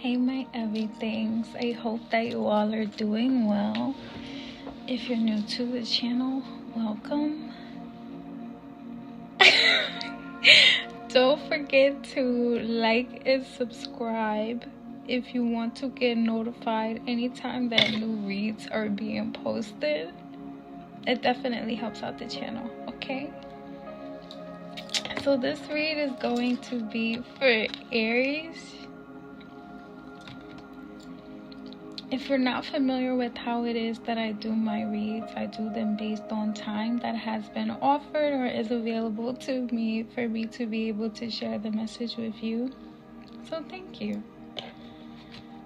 Hey my everythings, I hope that you all are doing well. If you're new to the channel, welcome. Don't forget to like and subscribe if you want to get notified anytime that new reads are being posted. It definitely helps out the channel, okay? So this read is going to be for Aries. If you're not familiar with how it is that I do my reads, I do them based on time that has been offered or is available to me for me to be able to share the message with you. So thank you.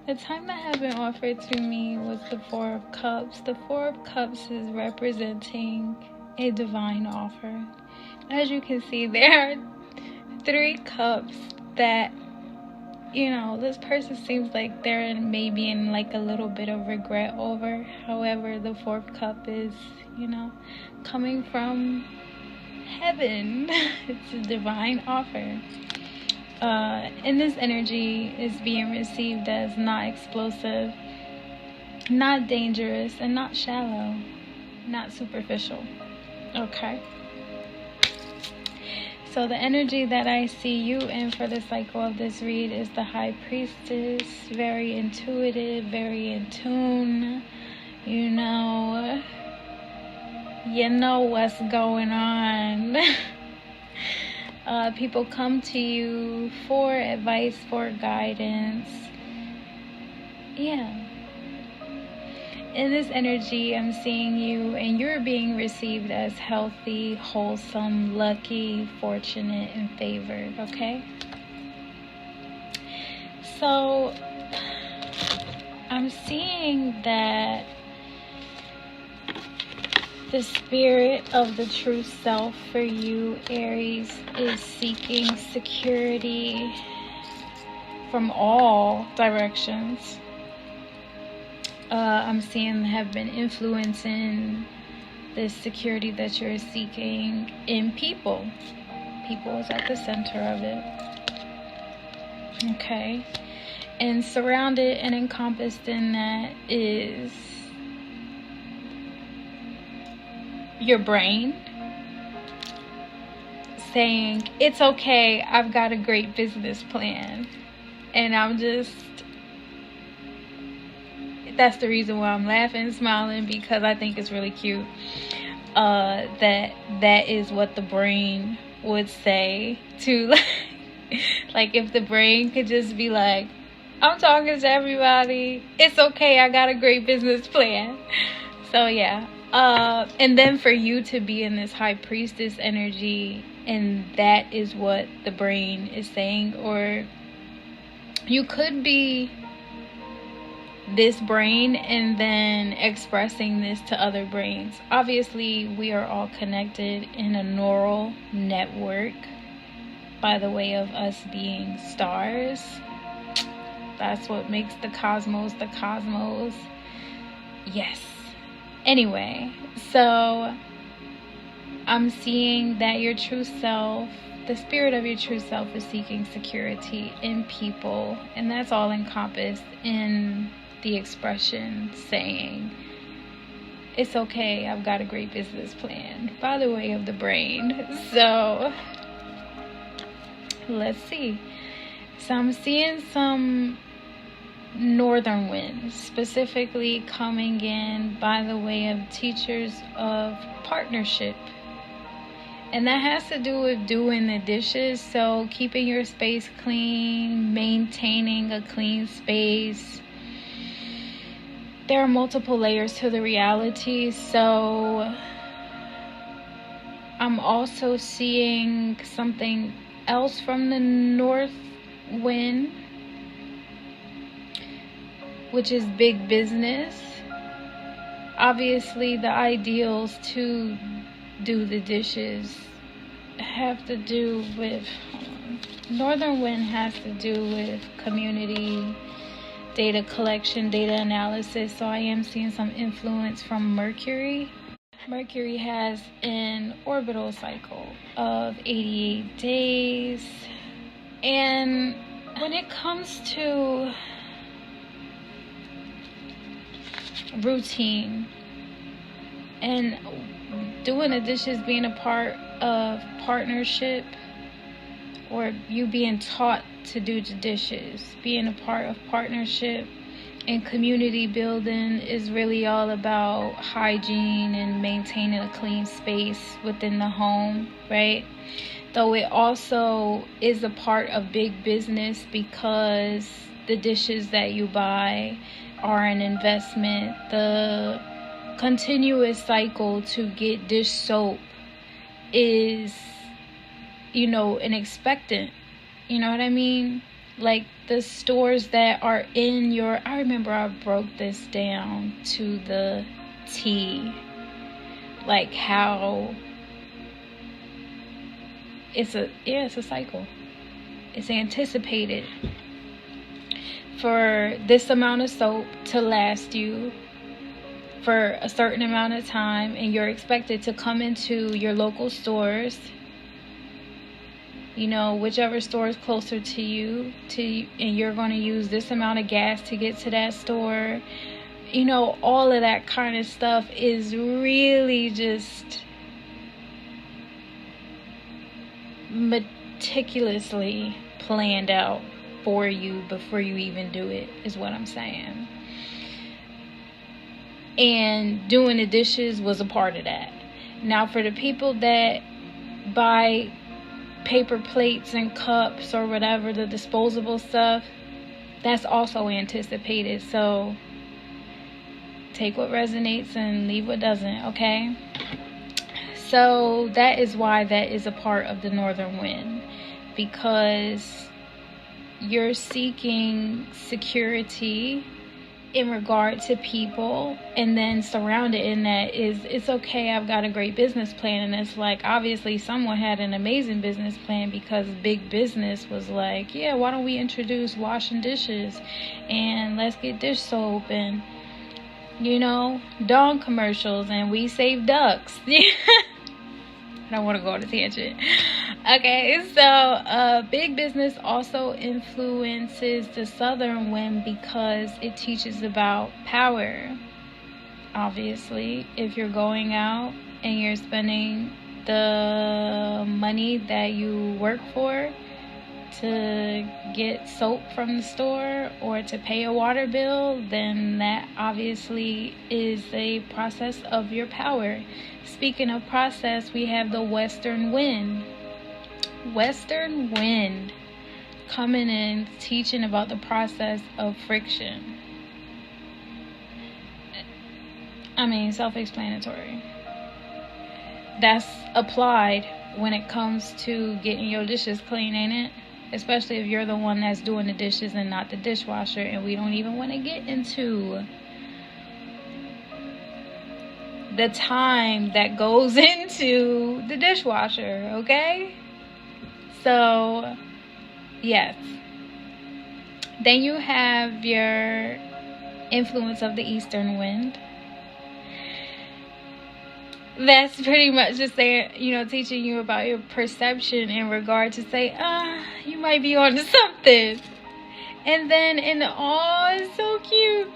The time that had been offered to me was the Four of Cups. The Four of Cups is representing a divine offer. As you can see, there are 3 cups that, you know, this person seems like they're maybe in like a little bit of regret over. However, the 4th cup is, you know, coming from heaven. It's a divine offer. And this energy is being received as not explosive, not dangerous, and not shallow, not superficial. Okay? So the energy that I see you in for the cycle of this read is the High Priestess. Very intuitive, very in tune. You know what's going on. People come to you for advice, for guidance. Yeah. In this energy, I'm seeing you and you're being received as healthy, wholesome, lucky, fortunate, and favored, okay? So, I'm seeing that the spirit of the true self for you, Aries, is seeking security from all directions. I'm seeing have been influencing this security that you're seeking in people. People is at the center of it. Okay. And surrounded and encompassed in that is your brain saying, it's okay, I've got a great business plan. And that's the reason why I'm laughing and smiling, because I think it's really cute. That is what the brain would say to, like if the brain could just be like, I'm talking to everybody, it's okay, I got a great business plan. So yeah. And then for you to be in this High Priestess energy, and that is what the brain is saying, or you could be this brain and then expressing this to other brains. Obviously, we are all connected in a neural network by the way of us being stars. That's what makes the cosmos the cosmos. Yes. Anyway, so I'm seeing that your true self, the spirit of your true self, is seeking security in people, and that's all encompassed in the expression saying, it's okay, I've got a great business plan, by the way of the brain. So let's see. So I'm seeing some northern winds specifically coming in by the way of teachers of partnership, and that has to do with doing the dishes. So keeping your space clean, maintaining a clean space. There are multiple layers to the reality. So I'm also seeing something else from the north wind, which is big business. Obviously, the ideals to do the dishes have to do with, northern wind has to do with community, data collection, data analysis. So I am seeing some influence from Mercury. Mercury has an orbital cycle of 88 days. And when it comes to routine. And doing the dishes being a part of partnership, or you being taught to do the dishes, being a part of partnership and community building is really all about hygiene and maintaining a clean space within the home, right? Though it also is a part of big business, because the dishes that you buy are an investment. The continuous cycle to get dish soap is, an expectant. You know what I mean? Like the stores that are in I remember I broke this down to the T, like how it's a cycle. It's anticipated for this amount of soap to last you for a certain amount of time, and you're expected to come into your local stores, whichever store is closer to you, and you're going to use this amount of gas to get to that store. All of that kind of stuff is really just meticulously planned out for you before you even do it, is what I'm saying. And doing the dishes was a part of that. Now, for the people that buy paper plates and cups or whatever, the disposable stuff, that's also anticipated. So take what resonates and leave what doesn't, okay? So that is why that is a part of the northern wind, because you're seeking security in regard to people, and then surrounded in that is, it's okay, I've got a great business plan. And it's like, obviously someone had an amazing business plan, because big business was like, yeah, why don't we introduce washing dishes and let's get dish soap and Dawn commercials, and we save ducks. I don't want to go on a tangent. Okay, so big business also influences the southern wind because it teaches about power. Obviously, if you're going out and you're spending the money that you work for to get soap from the store or to pay a water bill, then that obviously is a process of your power. Speaking of process, we have the western wind. Western wind coming in, teaching about the process of friction. I mean, self-explanatory. That's applied when it comes to getting your dishes clean, ain't it? Especially if you're the one that's doing the dishes and not the dishwasher. And we don't even want to get into the time that goes into the dishwasher, okay? So, yes. Then you have your influence of the eastern wind. That's pretty much just saying, teaching you about your perception in regard to say, you might be onto something. And then it's so cute.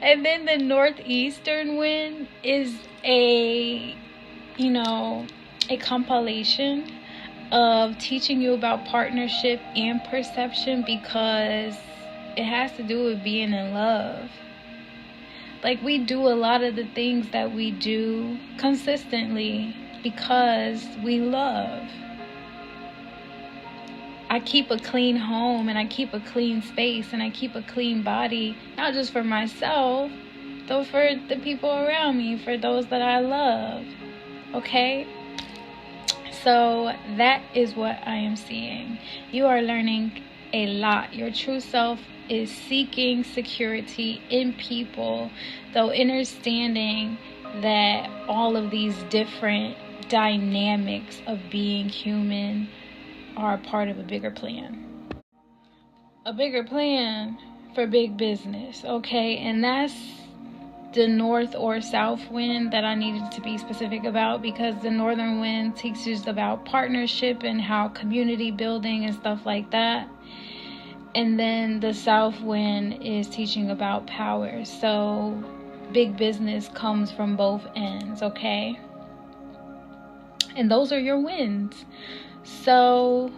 And then the northeastern wind is a compilation of teaching you about partnership and perception, because it has to do with being in love. Like, we do a lot of the things that we do consistently because we love. I keep a clean home, and I keep a clean space, and I keep a clean body, not just for myself, though for the people around me, for those that I love. Okay? So that is what I am seeing. You are learning a lot. Your true self is seeking security in people, though understanding that all of these different dynamics of being human are a part of a bigger plan. A bigger plan for big business, okay? And that's the north or south wind that I needed to be specific about, because the northern wind teaches about partnership and how community building and stuff like that. And then the south wind is teaching about power. So big business comes from both ends, okay? And those are your wins. So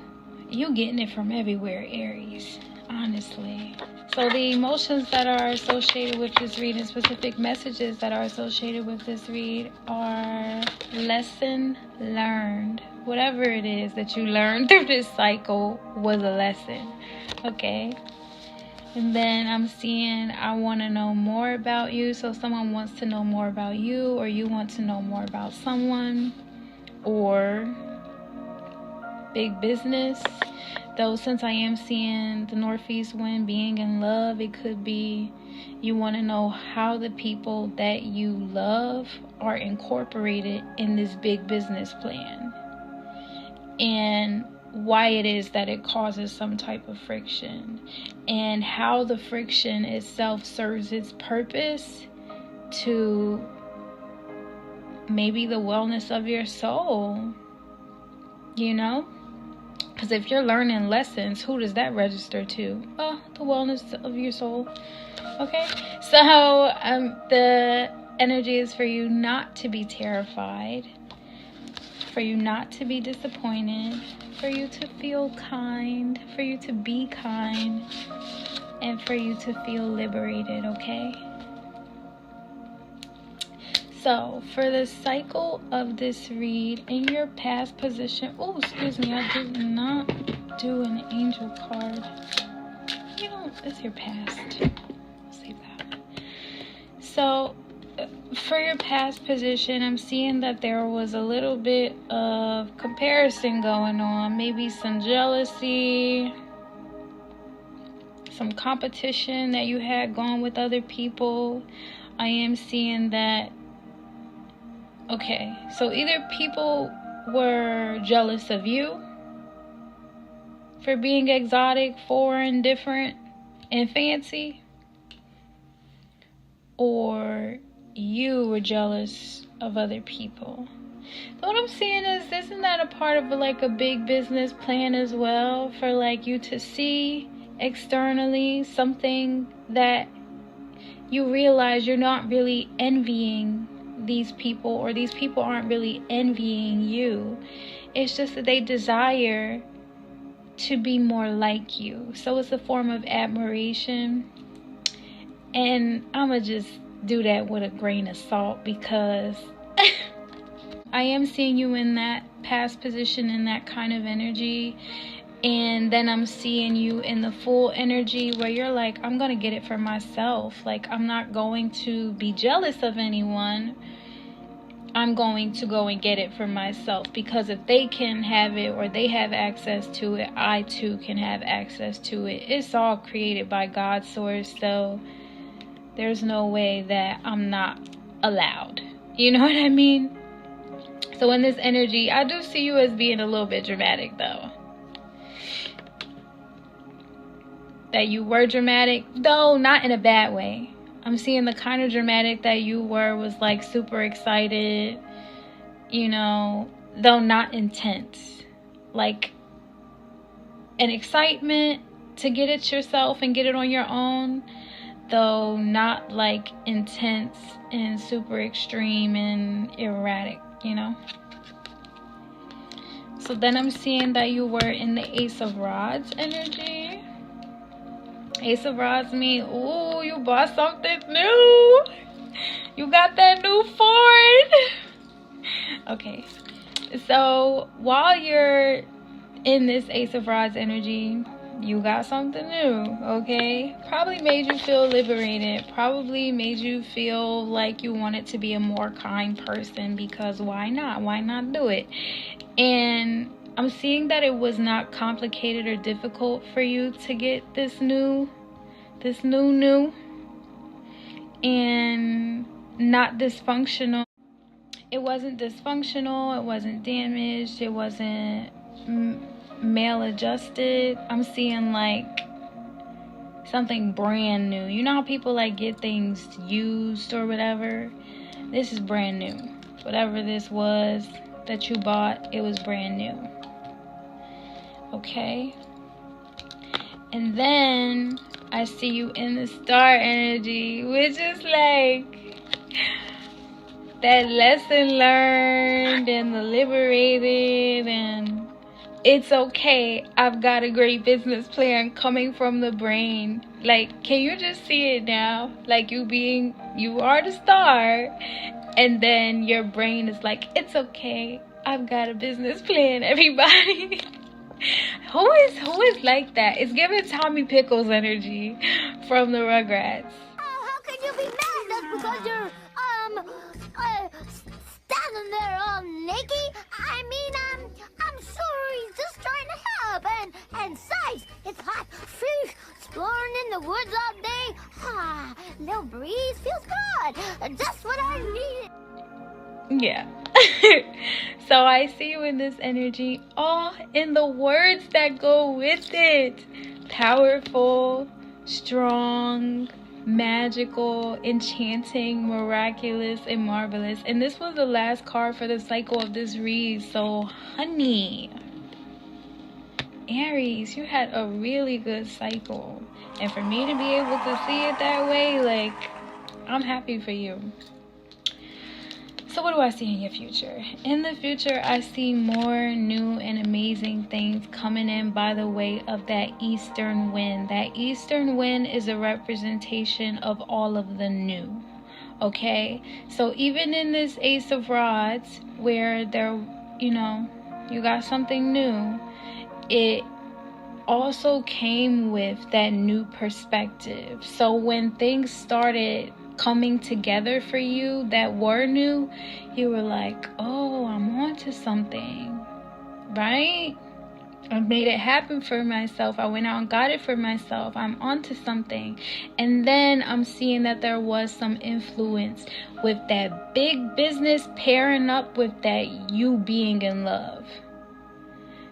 you getting it from everywhere, Aries, honestly. So the emotions that are associated with this read and specific messages that are associated with this read are lesson learned. Whatever it is that you learned through this cycle was a lesson, okay? And then I'm seeing I want to know more about you. So someone wants to know more about you, or you want to know more about someone, or big business. Though since I am seeing the northeast wind being in love, it could be you want to know how the people that you love are incorporated in this big business plan, and why it is that it causes some type of friction, and how the friction itself serves its purpose to maybe the wellness of your soul, you know? Because if you're learning lessons, who does that register to? Oh, the wellness of your soul. Okay, so the energy is for you not to be terrified, for you not to be disappointed, for you to feel kind, for you to be kind, and for you to feel liberated, okay? So, for the cycle of this read, in your past position... Oh, excuse me, I did not do an angel card. You know, it's your past. I'll save that. So, for your past position, I'm seeing that there was a little bit of comparison going on. Maybe some jealousy, some competition that you had going with other people. I am seeing that. Okay, so either people were jealous of you for being exotic, foreign, different, and fancy, or you were jealous of other people. So what I'm seeing is, isn't that a part of like a big business plan as well, for like you to see externally something that you realize you're not really envying these people, or these people aren't really envying you. It's just that they desire to be more like you. So it's a form of admiration. And I'ma just do that with a grain of salt, because I am seeing you in that past position, in that kind of energy. And then I'm seeing you in the full energy where you're like, I'm going to get it for myself. Like, I'm not going to be jealous of anyone. I'm going to go and get it for myself. Because if they can have it, or they have access to it, I too can have access to it. It's all created by God's source. So there's no way that I'm not allowed. You know what I mean? So in this energy, I do see you as being a little bit dramatic though. That you were dramatic, though not in a bad way. I'm seeing the kind of dramatic that you were was like super excited, you know, though not intense. Like an excitement to get it yourself and get it on your own, though not like intense and super extreme and erratic, you know. So then I'm seeing that you were in the Ace of Rods energy. Ace of Rods mean, ooh, you bought something new. You got that new Ford. Okay. So while you're in this Ace of Rods energy, you got something new, okay? Probably made you feel liberated. Probably made you feel like you wanted to be a more kind person, because why not? Why not do it? And I'm seeing that it was not complicated or difficult for you to get this new, and not dysfunctional. It wasn't dysfunctional, it wasn't damaged, it wasn't maladjusted. I'm seeing like something brand new. You know how people like get things used or whatever? This is brand new. Whatever this was that you bought, it was brand new. Okay? And then I see you in the star energy, which is like That lesson learned and the liberated, and it's okay. I've got a great business plan coming from the brain. Like, can you just see it now? Like, you are the star, and then your brain is like, it's okay. I've got a business plan, everybody. Who is like that? It's giving Tommy Pickles energy from the Rugrats. Oh, how can you be mad just because you're standing there all naked? I mean, I'm sure he's just trying to help. And sights, it's hot fish exploring in the woods all day. Ah, little breeze feels good. Just what I needed. Yeah. So I see you in this energy. Oh, in the words that go with it. Powerful, strong, magical, enchanting, miraculous, and marvelous. And this was the last card for the cycle of this read. So, honey, Aries, you had a really good cycle. And for me to be able to see it that way, like, I'm happy for you. So what do I see in your future? In the future, I see more new and amazing things coming in by the way of that eastern wind. That eastern wind is a representation of all of the new. Okay? So even in this Ace of Rods, where you got something new, it also came with that new perspective. So when things started coming together for you that were new, you were like, oh, I'm on to something, right? I made it happen for myself. I went out and got it for myself. I'm onto something. And then I'm seeing that there was some influence with that big business pairing up with that you being in love.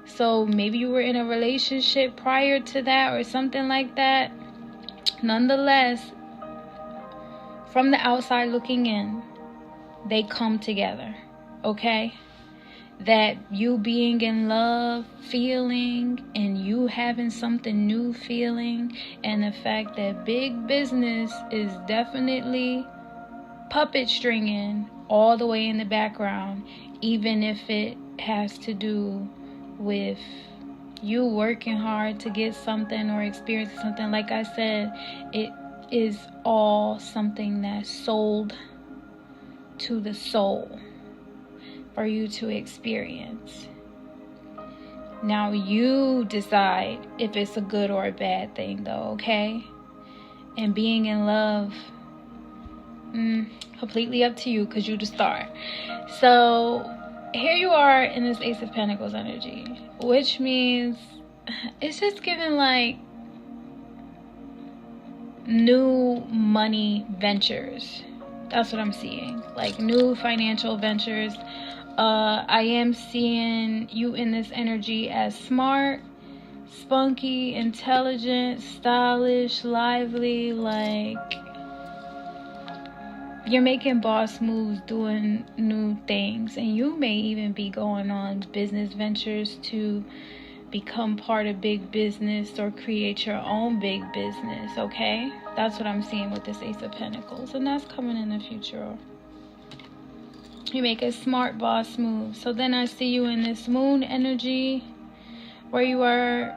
So maybe you were in a relationship prior to that or something like that. Nonetheless, from the outside looking in, they come together, okay? That you being in love feeling and you having something new feeling, and the fact that big business is definitely puppet stringing all the way in the background, even if it has to do with you working hard to get something or experience something. Like I said, it is all something that's sold to the soul for you to experience. Now you decide if it's a good or a bad thing though, okay? And being in love, completely up to you, because you the star. So here you are in this Ace of Pentacles energy, which means it's just giving like new money ventures. That's what I'm seeing, like new financial ventures. I am seeing you in this energy as smart, spunky, intelligent, stylish, lively. Like, you're making boss moves, doing new things, and you may even be going on business ventures to become part of big business or create your own big business, okay? That's what I'm seeing with this Ace of Pentacles, and that's coming in the future. You make a smart boss move. So then I see you in this moon energy where you are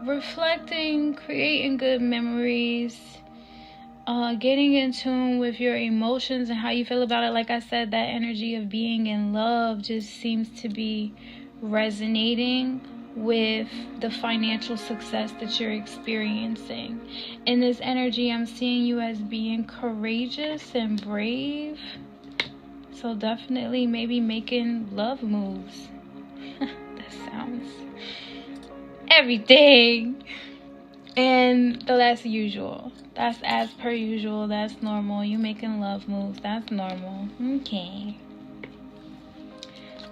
reflecting, creating good memories, getting in tune with your emotions and how you feel about it. Like I said, that energy of being in love just seems to be resonating with the financial success that you're experiencing. In this energy, I'm seeing you as being courageous and brave. So definitely maybe making love moves. That sounds everything. And that's usual. That's as per usual. That's normal. You making love moves. That's normal. Okay.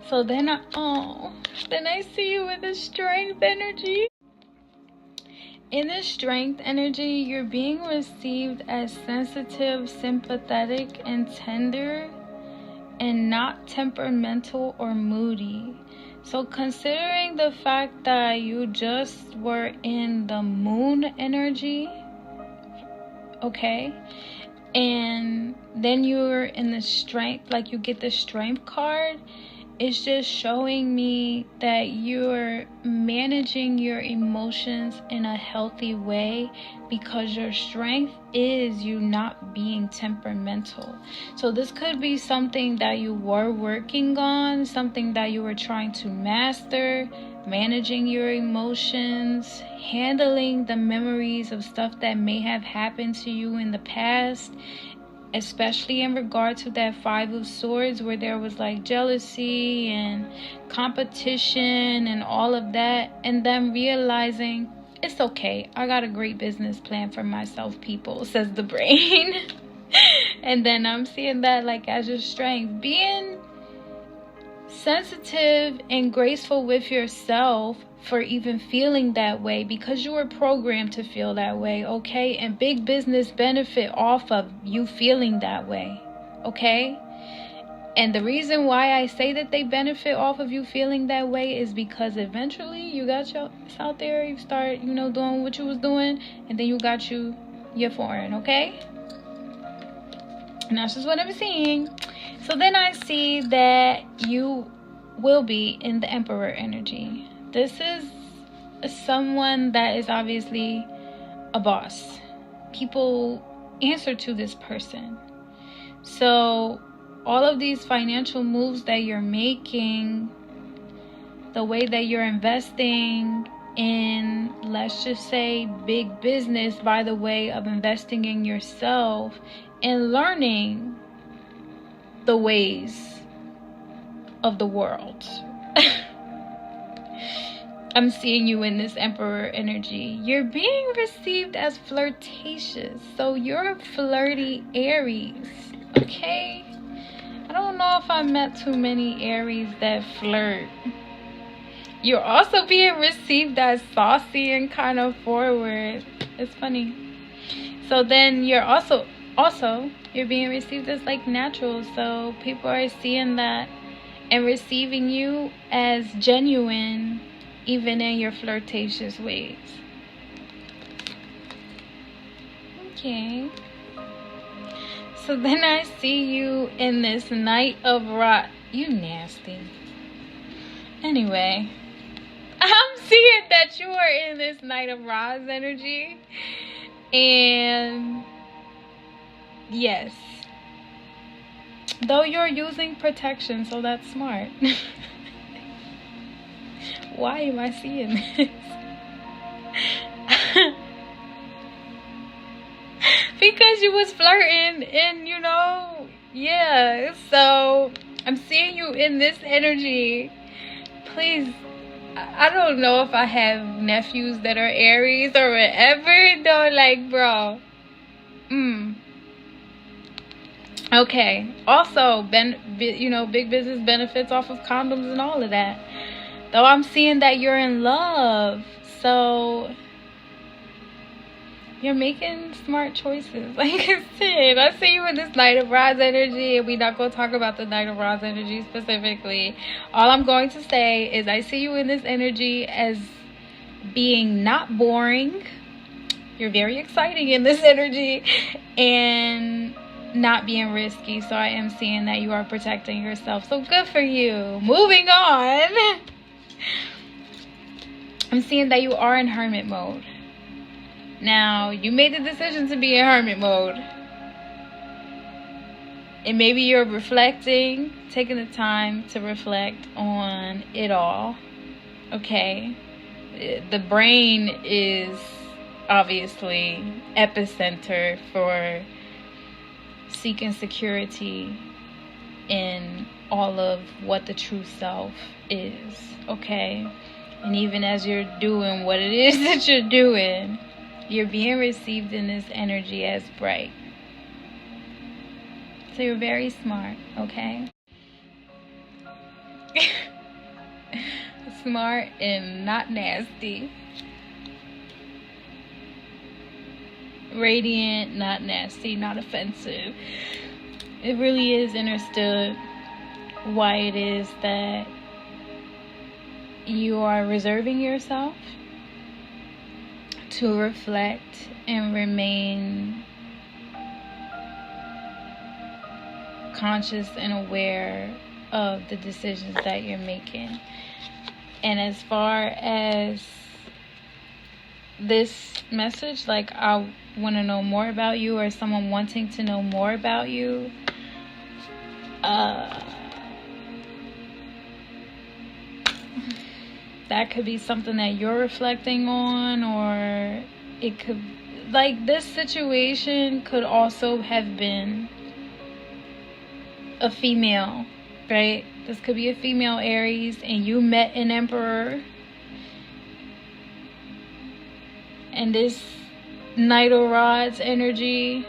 So then I see you with the strength energy. In the strength energy, you're being received as sensitive, sympathetic, and tender, and not temperamental or moody. So considering the fact that you just were in the moon energy, okay, And then you're in the strength, like you get the strength card. It's just showing me that you're managing your emotions in a healthy way, because your strength is you not being temperamental. So this could be something that you were working on, something that you were trying to master, managing your emotions, handling the memories of stuff that may have happened to you in the past, especially in regard to that Five of Swords, where there was like jealousy and competition and all of that, and then realizing it's okay, I got a great business plan for myself, people, says the brain. And then I'm seeing that like as your strength, being sensitive and graceful with yourself for even feeling that way, because you were programmed to feel that way, okay? And big business benefit off of you feeling that way, okay? And the reason why I say that they benefit off of you feeling that way is because eventually you got your out there, you start, doing what you was doing, and then you got your foreign, okay? And that's just what I'm seeing. So then I see that you will be in the Emperor energy. This is someone that is obviously a boss. People answer to this person. So all of these financial moves that you're making, the way that you're investing in, let's just say, big business by the way of investing in yourself and learning the ways of the world. I'm seeing you in this Emperor energy. You're being received as flirtatious. So you're a flirty Aries, okay? I don't know if I met too many Aries that flirt. You're also being received as saucy and kind of forward. It's funny. So then you're also you're being received as like natural. So people are seeing that and receiving you as genuine, even in your flirtatious ways. Okay. So then I see you in this Knight of Rods. You nasty. Anyway, I'm seeing that you are in this Knight of Rods energy. And yes, though you're using protection, so that's smart. Why am I seeing this? Because you was flirting and yeah, so I'm seeing you in this energy. Please, I don't know if I have nephews that are Aries or whatever, though, like, bro. Okay. Also, big business benefits off of condoms and all of that. Though I'm seeing that you're in love, so you're making smart choices. Like I said, I see you in this Knight of Rods energy, and we're not going to talk about the Knight of Rods energy specifically. All I'm going to say is I see you in this energy as being not boring. You're very exciting in this energy, and not being risky. So I am seeing that you are protecting yourself. So good for you. Moving on. I'm seeing that you are in hermit mode. Now, you made the decision to be in hermit mode. And maybe you're reflecting, taking the time to reflect on it all. Okay? The brain is obviously epicenter for seeking security in all of what the true self is. Okay? And even as you're doing what it is that you're doing, you're being received in this energy as bright. So you're very smart, okay? Smart and not nasty. Radiant, not nasty, not offensive. It really is understood why it is that you are reserving yourself to reflect and remain conscious and aware of the decisions that you're making. And as far as this message, like, I want to know more about you, or someone wanting to know more about you, that could be something that you're reflecting on, or it could, like, this situation could also have been a female, right? This could be a female Aries, and you met an Emperor, and this Knight of Rods energy,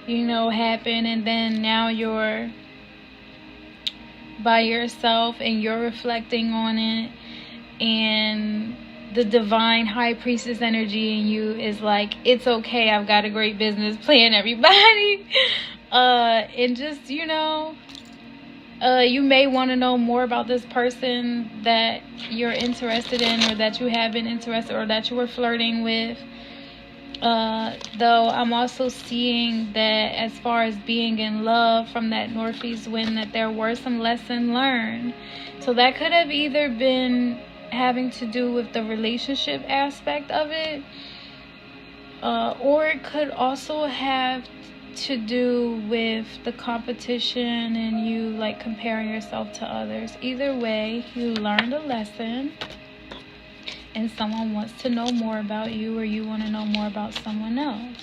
happened, and then now you're by yourself and you're reflecting on it, and the divine high priestess energy in you is like, it's okay, I've got a great business plan, everybody. And just, you may want to know more about this person that you're interested in, or that you have been interested, or that you were flirting with. Though I'm also seeing that as far as being in love from that northeast wind, that there were some lessons learned. So that could have either been having to do with the relationship aspect of it, or it could also have to do with the competition and you, like, comparing yourself to others. Either way, you learned a lesson, and someone wants to know more about you, or you want to know more about someone else.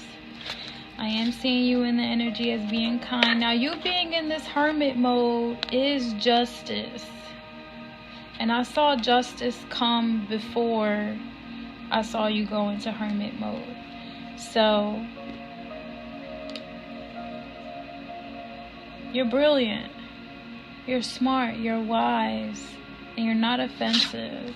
I am seeing you in the energy as being kind. Now, you being in this hermit mode is justice. And I saw justice come before I saw you go into hermit mode. So, you're brilliant. You're smart. You're wise. And you're not offensive.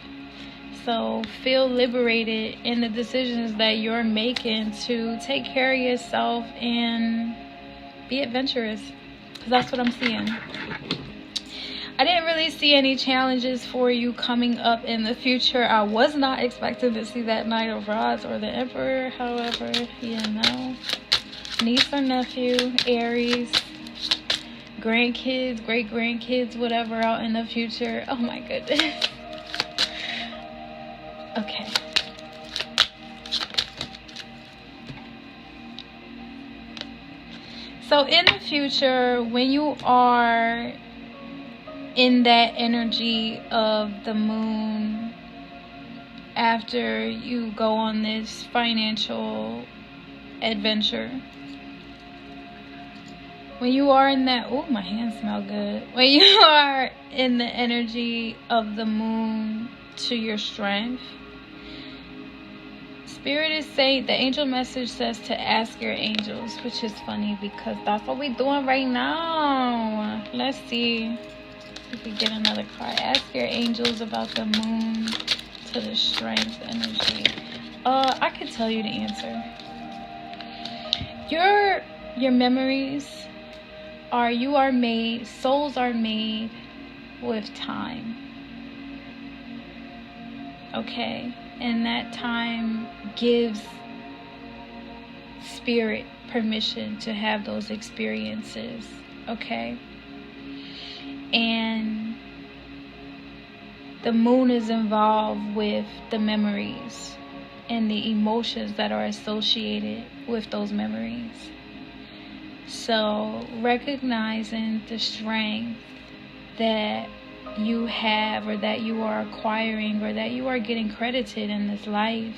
So feel liberated in the decisions that you're making to take care of yourself and be adventurous. Because that's what I'm seeing. I didn't really see any challenges for you coming up in the future. I was not expecting to see that Knight of Rods or the Emperor. However, niece or nephew, Aries, grandkids, great-grandkids, whatever out in the future. Oh my goodness. Okay. So in the future, when you are in that energy of the moon, after you go on this financial adventure, when you are in that, oh, my hands smell good. When you are in the energy of the moon to your strength, Spirit is saying, the angel message says to ask your angels, which is funny because that's what we're doing right now. Let's see if we get another card. Ask your angels about the moon to the strength energy. I could tell you the answer. Your memories are made, souls are made with time. Okay? And that time gives spirit permission to have those experiences. Okay? And the moon is involved with the memories and the emotions that are associated with those memories. So recognizing the strength that you have, or that you are acquiring, or that you are getting credited in this life,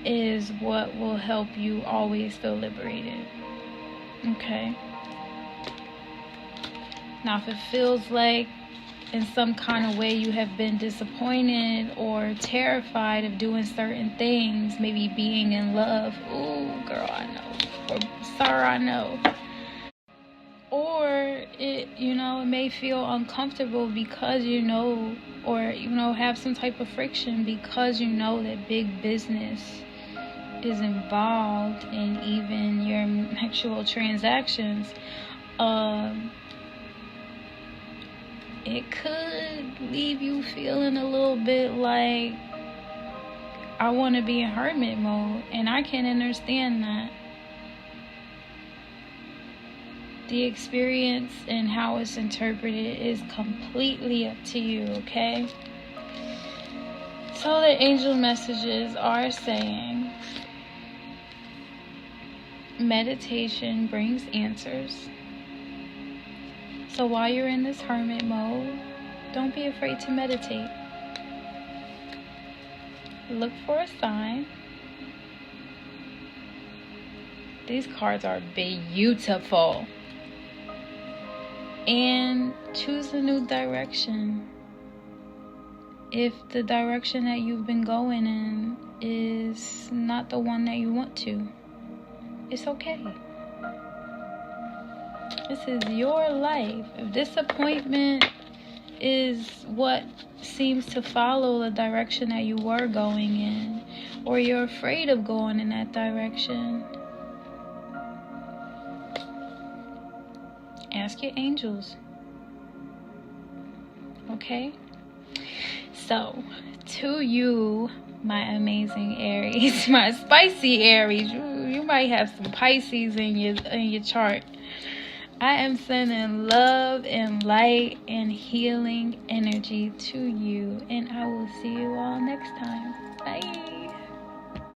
is what will help you always feel liberated. Okay? Now, if it feels like in some kind of way you have been disappointed or terrified of doing certain things, maybe being in love, ooh, girl, I know, or sir, I know. Or it may feel uncomfortable because or have some type of friction because that big business is involved in even your actual transactions. It could leave you feeling a little bit like, I want to be in hermit mode, and I can understand that. The experience and how it's interpreted is completely up to you, okay? So the angel messages are saying meditation brings answers. So while you're in this hermit mode, don't be afraid to meditate. Look for a sign. These cards are beautiful. And choose a new direction. If the direction that you've been going in is not the one that you want to, it's okay. This is your life. If disappointment is what seems to follow the direction that you were going in, or you're afraid of going in that direction, ask your angels. Okay? So, to you, my amazing Aries, my spicy Aries, you might have some Pisces in your chart. I am sending love and light and healing energy to you, and I will see you all next time. Bye.